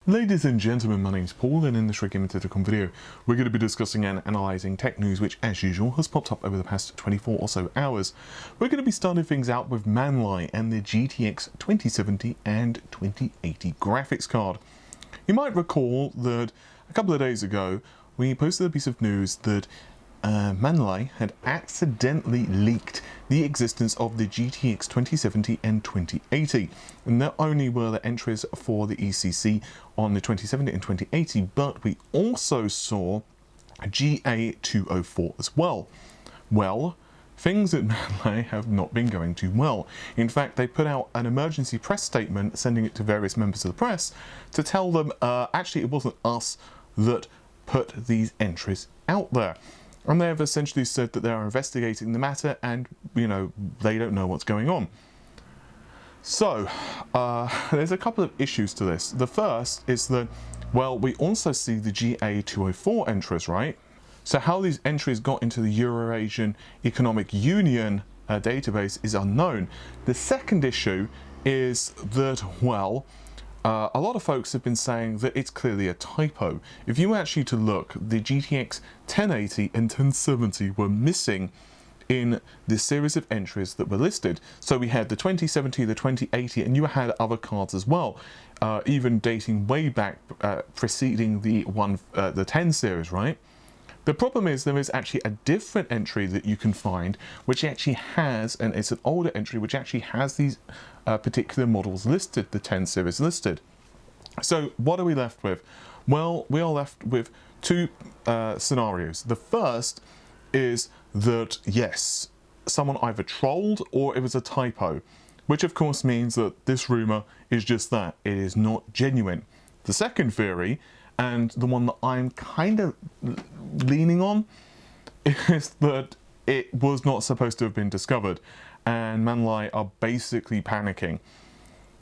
Ladies and gentlemen, my name is Paul, and in this Gaming.com video we're going to be discussing and analysing tech news which, as usual, has popped up over the past 24 or so hours. We're going to be starting things out with Manli and the GTX 2070 and 2080 graphics card. You might recall that a couple of days ago we posted a piece of news that Manli had accidentally leaked the existence of the GTX 2070 and 2080. And not only were there entries for the ECC on the 2070 and 2080, but we also saw GA204 as well. Well, things at Manli have not been going too well. In fact, they put out an emergency press statement, sending it to various members of the press to tell them, actually it wasn't us that put these entries out there. And they have essentially said that they are investigating the matter and, they don't know what's going on. So, there's a couple of issues to this. The first is that, well, we also see the GA204 entries, right? So how these entries got into the Eurasian Economic Union database is unknown. The second issue is that, well, a lot of folks have been saying that it's clearly a typo. If you actually to look, the GTX 1080 and 1070 were missing in the series of entries that were listed. So we had the 2070, the 2080, and you had other cards as well, even dating way back, preceding the 10 series, right? The problem is there is actually a different entry that you can find, which actually has, and it's an older entry, which actually has these particular models listed, the 10 series listed. So what are we left with? Well, we are left with two scenarios. The first is that, yes, someone either trolled or it was a typo, which of course means that this rumor is just that, it is not genuine. The second theory, and the one that I'm kind of leaning on, is that it was not supposed to have been discovered, and Manli are basically panicking.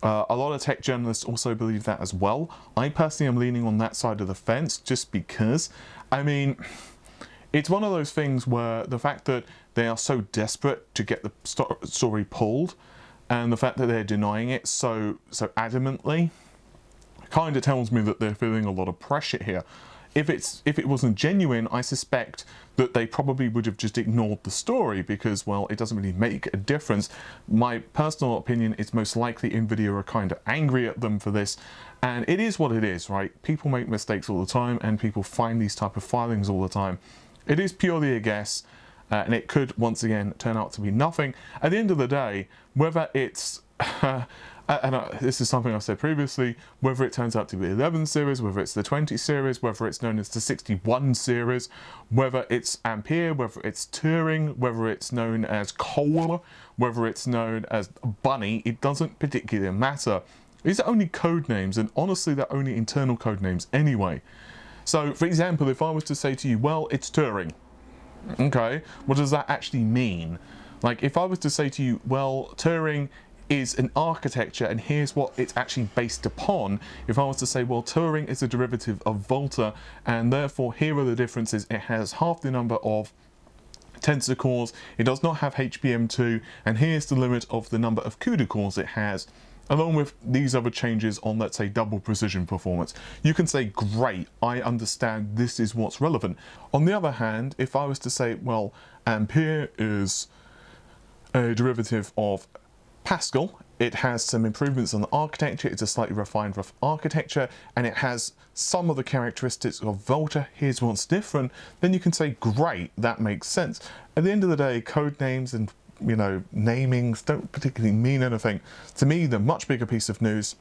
A lot of tech journalists also believe that as well. I personally am leaning on that side of the fence just because, I mean, it's one of those things where the fact that they are so desperate to get the story pulled, and the fact that they're denying it so adamantly, kind of tells me that they're feeling a lot of pressure here. If it wasn't genuine, I suspect that they probably would have just ignored the story because, well, it doesn't really make a difference. My personal opinion is most likely Nvidia are kind of angry at them for this, and it is what it is, right? People make mistakes all the time, and people find these type of filings all the time. It is purely a guess, and it could once again turn out to be nothing. At the end of the day, whether it's this is something I've said previously, whether it turns out to be the 11 series, whether it's the 20 series, whether it's known as the 61 series, whether it's Ampere, whether it's Turing, whether it's known as Cole, whether it's known as Bunny, it doesn't particularly matter. These are only code names, and honestly they're only internal code names anyway. So for example, if I was to say to you, well, it's Turing, okay, what does that actually mean? Like if I was to say to you, well, Turing is an architecture and here's what it's actually based upon. If I was to say, well, Turing is a derivative of Volta and therefore here are the differences. It has half the number of tensor cores, it does not have HBM2, and here's the limit of the number of CUDA cores it has, along with these other changes on, let's say, double precision performance. You can say, great, I understand this is what's relevant. On the other hand, if I was to say, well, Ampere is a derivative of Pascal, it has some improvements on the architecture, it's a slightly refined rough architecture, and it has some of the characteristics of Volta, here's what's different, then you can say, great, that makes sense. At the end of the day, code names and namings don't particularly mean anything. To me, the much bigger piece of news,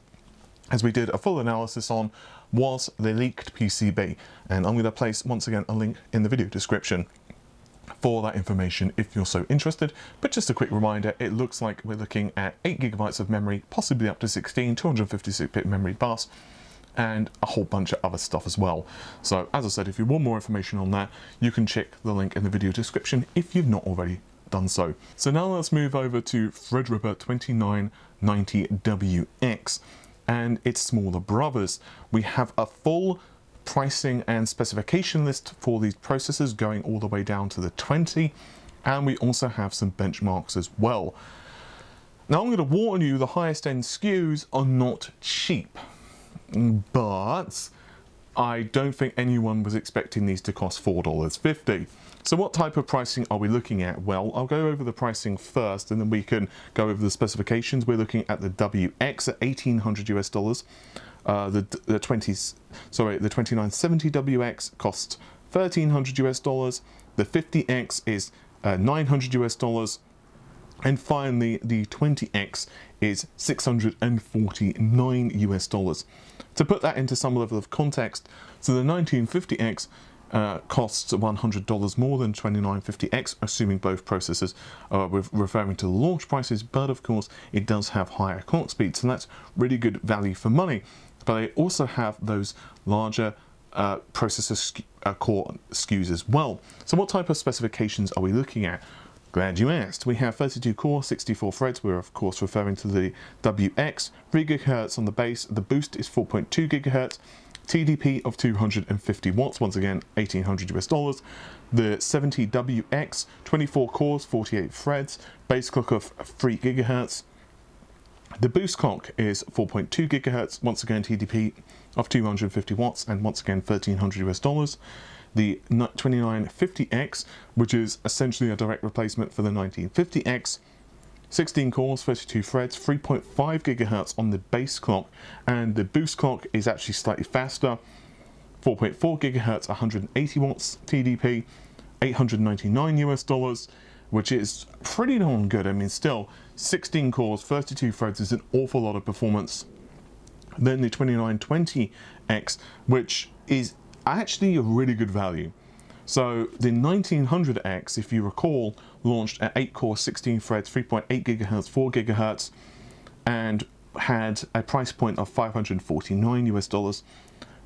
as we did a full analysis on, was the leaked PCB, and I'm going to place once again a link in the video description for that information if you're so interested. But just a quick reminder, it looks like we're looking at 8 GB of memory, possibly up to 16, 256-bit memory bus, and a whole bunch of other stuff as well. So as I said, if you want more information on that, you can check the link in the video description if you've not already done so. So now let's move over to Threadripper 2990WX and its smaller brothers. We have a full pricing and specification list for these processors going all the way down to the 20, and we also have some benchmarks as well. Now I'm going to warn you, the highest end SKUs are not cheap. but I don't think anyone was expecting these to cost $4.50. So what type of pricing are we looking at? Well, I'll go over the pricing first and then we can go over the specifications. We're looking at the WX at $1,800 US. The 2970 WX costs $1,300 US. The 50X is $900 US. And finally, the 20X is $649 US. To put that into some level of context, so the 1950X costs $100 more than 2950X, assuming both processors are referring to the launch prices, but of course it does have higher clock speeds, and that's really good value for money. But they also have those larger processor core SKUs as well. So what type of specifications are we looking at? Glad you asked. We have 32 core, 64 threads. We're of course referring to the WX, 3 GHz on the base. The boost is 4.2 GHz. TDP of 250 watts, once again $1,800 US. The 70WX, 24 cores, 48 threads, base clock of 3 GHz. The boost clock is 4.2 GHz, once again TDP of 250 watts, and once again $1,300 US. The 2950X, which is essentially a direct replacement for the 1950X, 16 cores, 32 threads, 3.5 GHz on the base clock, and the boost clock is actually slightly faster, 4.4 GHz, 180 watts TDP, $899 US, which is pretty darn good. I mean, still 16 cores, 32 threads is an awful lot of performance. Then the 2920X, which is actually a really good value. So the 1900X, if you recall, launched at 8 core, 16 threads, 3.8 GHz, 4 GHz, and had a price point of $549 US.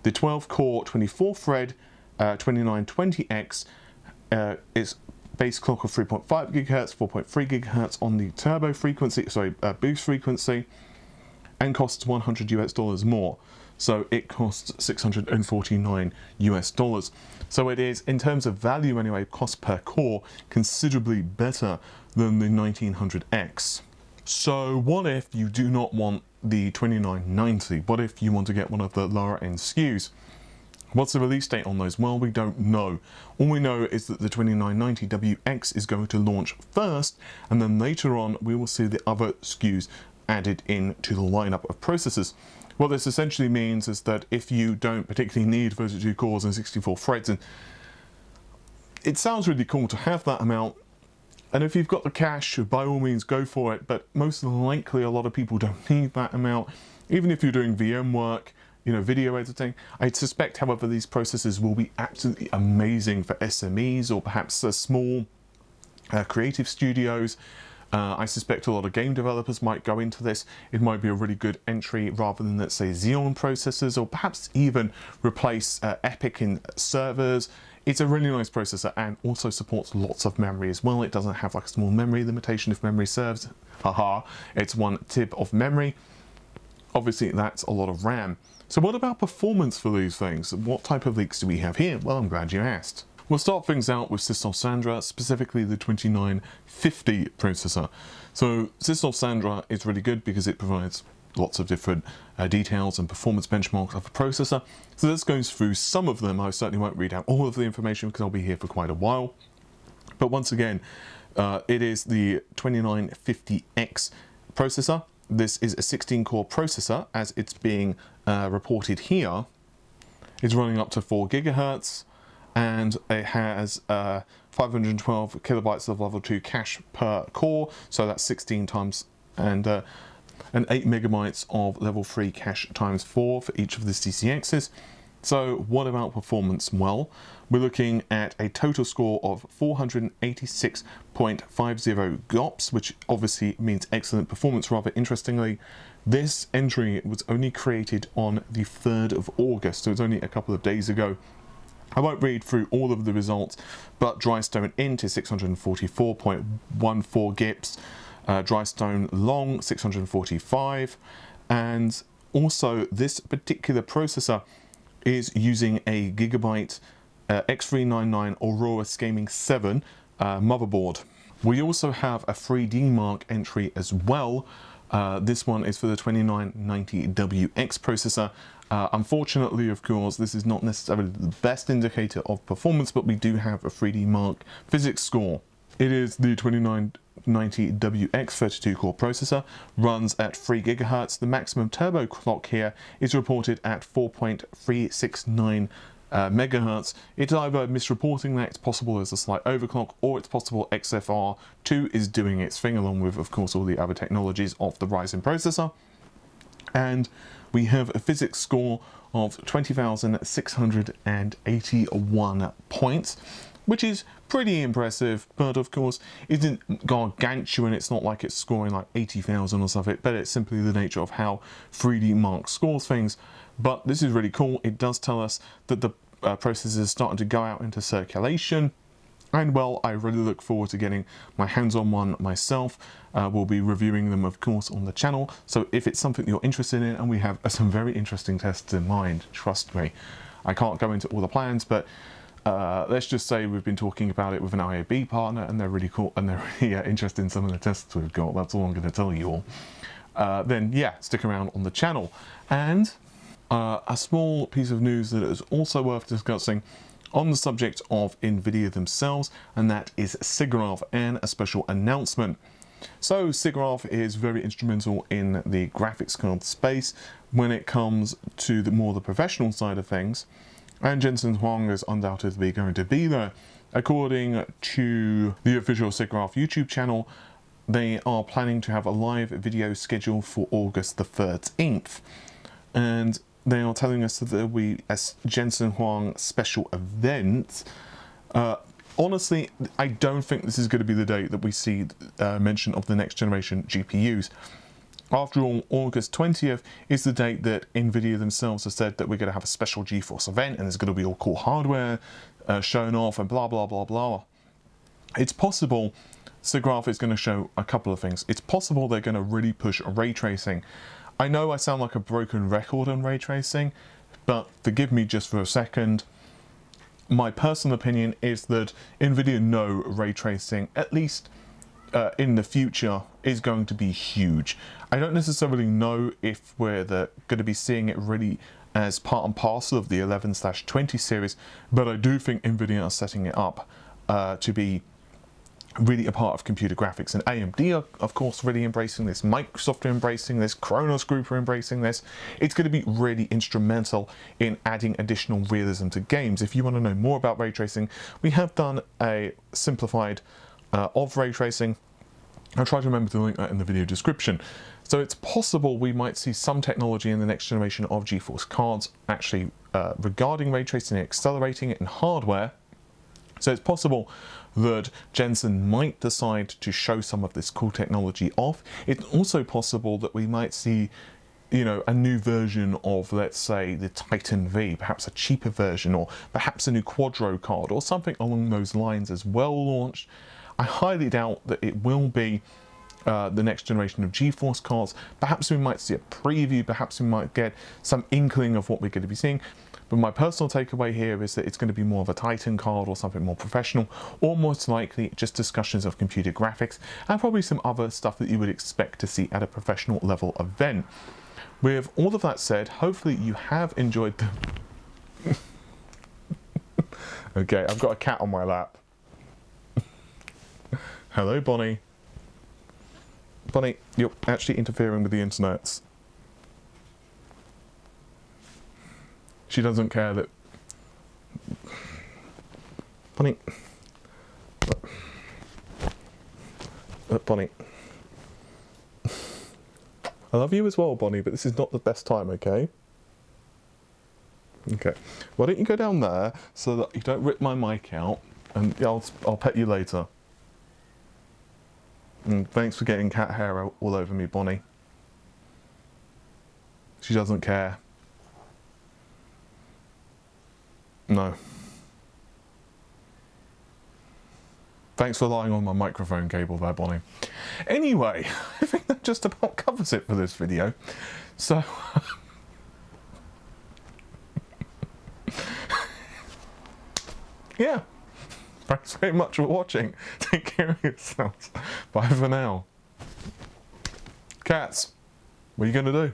The 12 core, 24 thread 2920X is base clock of 3.5 GHz, 4.3 GHz on the turbo frequency, boost frequency, and costs $100 US more. So it costs $649 US. So it is, in terms of value anyway, cost per core, considerably better than the 1900X. So what if you do not want the 2990? What if you want to get one of the lower end SKUs? What's the release date on those? Well, we don't know. All we know is that the 2990 WX is going to launch first, and then later on we will see the other SKUs added into the lineup of processors. What this essentially means is that if you don't particularly need 32 cores and 64 threads, and it sounds really cool to have that amount, and if you've got the cash, by all means go for it, but most likely a lot of people don't need that amount, even if you're doing VM work, you know, video editing. I suspect, however, these processors will be absolutely amazing for SMEs or perhaps small creative studios. I suspect a lot of game developers might go into this. It might be a really good entry rather than, let's say, Xeon processors, or perhaps even replace Epic in servers. It's a really nice processor and also supports lots of memory as well. It doesn't have like a small memory limitation if memory serves. Haha, it's 1 TB of memory. Obviously, that's a lot of RAM. So what about performance for these things? What type of leaks do we have here? Well, I'm glad you asked. We'll start things out with Sisoft Sandra, specifically the 2950 processor. So Sisoft Sandra is really good because it provides lots of different details and performance benchmarks of the processor. So this goes through some of them. I certainly won't read out all of the information because I'll be here for quite a while. But once again, it is the 2950X processor. This is a 16-core processor, as it's being reported here. It's running up to 4 GHz. And it has 512 kilobytes of level 2 cache per core, so that's 16 times, and 8 megabytes of level 3 cache times 4 for each of the CCXs. So what about performance? Well, we're looking at a total score of 486.50 GOPS, which obviously means excellent performance. Rather interestingly, this entry was only created on the 3rd of August, so it's only a couple of days ago. I won't read through all of the results, but Drystone int is 644.14 GIPS, Drystone long 645, and also this particular processor is using a Gigabyte X399 Aurora Gaming 7 motherboard. We also have a 3D Mark entry as well, This one is for the 2990WX processor. Unfortunately, of course, this is not necessarily the best indicator of performance, but we do have a 3D Mark physics score. It is the 2990WX 32-core processor, runs at 3 GHz. The maximum turbo clock here is reported at 4.369 megahertz. It's either misreporting that, it's possible there's a slight overclock, or it's possible XFR2 is doing its thing, along with, of course, all the other technologies of the Ryzen processor. And we have a physics score of 20,681 points, which is pretty impressive, but of course isn't gargantuan. It's not like it's scoring like 80,000 or something, but it's simply the nature of how 3D Mark scores things. But this is really cool. It does tell us that the processor is starting to go out into circulation. And well, I really look forward to getting my hands on one myself. We'll be reviewing them, of course, on the channel. So if it's something you're interested in, and we have some very interesting tests in mind, trust me. I can't go into all the plans, but let's just say we've been talking about it with an IAB partner, and they're really cool, and they're really interested in some of the tests we've got. That's all I'm going to tell you all. Then yeah, stick around on the channel. And a small piece of news that is also worth discussing on the subject of Nvidia themselves, and that is Siggraph and a special announcement. So Siggraph is very instrumental in the graphics card space when it comes to the professional side of things, and Jensen Huang is undoubtedly going to be there. According to the official Siggraph YouTube channel, they are planning to have a live video scheduled for August the 13th, and they are telling us that there will be a Jensen Huang special event. Honestly, I don't think this is going to be the date that we see mention of the next generation GPUs. After all, August 20th is the date that Nvidia themselves have said that we're going to have a special GeForce event, and there's going to be all cool hardware shown off and blah blah blah blah. It's possible Siggraph is going to show a couple of things. It's possible they're going to really push ray tracing. I know I sound like a broken record on ray tracing, but forgive me just for a second. My personal opinion is that Nvidia know ray tracing, at least in the future, is going to be huge. I don't necessarily know if we're going to be seeing it really as part and parcel of the 11/20 series, but I do think Nvidia are setting it up to be really a part of computer graphics, and AMD are of course really embracing this, Microsoft are embracing this, Kronos Group are embracing this. It's going to be really instrumental in adding additional realism to games. If you want to know more about ray tracing, we have done a simplified of ray tracing. I'll try to remember to link that in the video description. So it's possible we might see some technology in the next generation of GeForce cards actually regarding ray tracing and accelerating it in hardware. So it's possible that Jensen might decide to show some of this cool technology off. It's also possible that we might see, you know, a new version of, let's say, the Titan V, perhaps a cheaper version, or perhaps a new Quadro card, or something along those lines as well launched. I highly doubt that it will be the next generation of GeForce cards. Perhaps we might see a preview, perhaps we might get some inkling of what we're going to be seeing. But my personal takeaway here is that it's going to be more of a Titan card or something more professional, or most likely just discussions of computer graphics and probably some other stuff that you would expect to see at a professional level event. With all of that said, hopefully you have enjoyed the... Okay, I've got a cat on my lap. Hello, Bonnie. Bonnie, you're actually interfering with the internet. She doesn't care that... Bonnie. Bonnie. I love you as well, Bonnie, but this is not the best time, okay? Okay. Why don't you go down there so that you don't rip my mic out, and I'll pet you later. And thanks for getting cat hair all over me, Bonnie. She doesn't care. No. Thanks for lying on my microphone cable there, Bonnie. Anyway, I think that just about covers it for this video. So... yeah. Thanks very much for watching. Take care of yourselves. Bye for now. Cats, what are you going to do?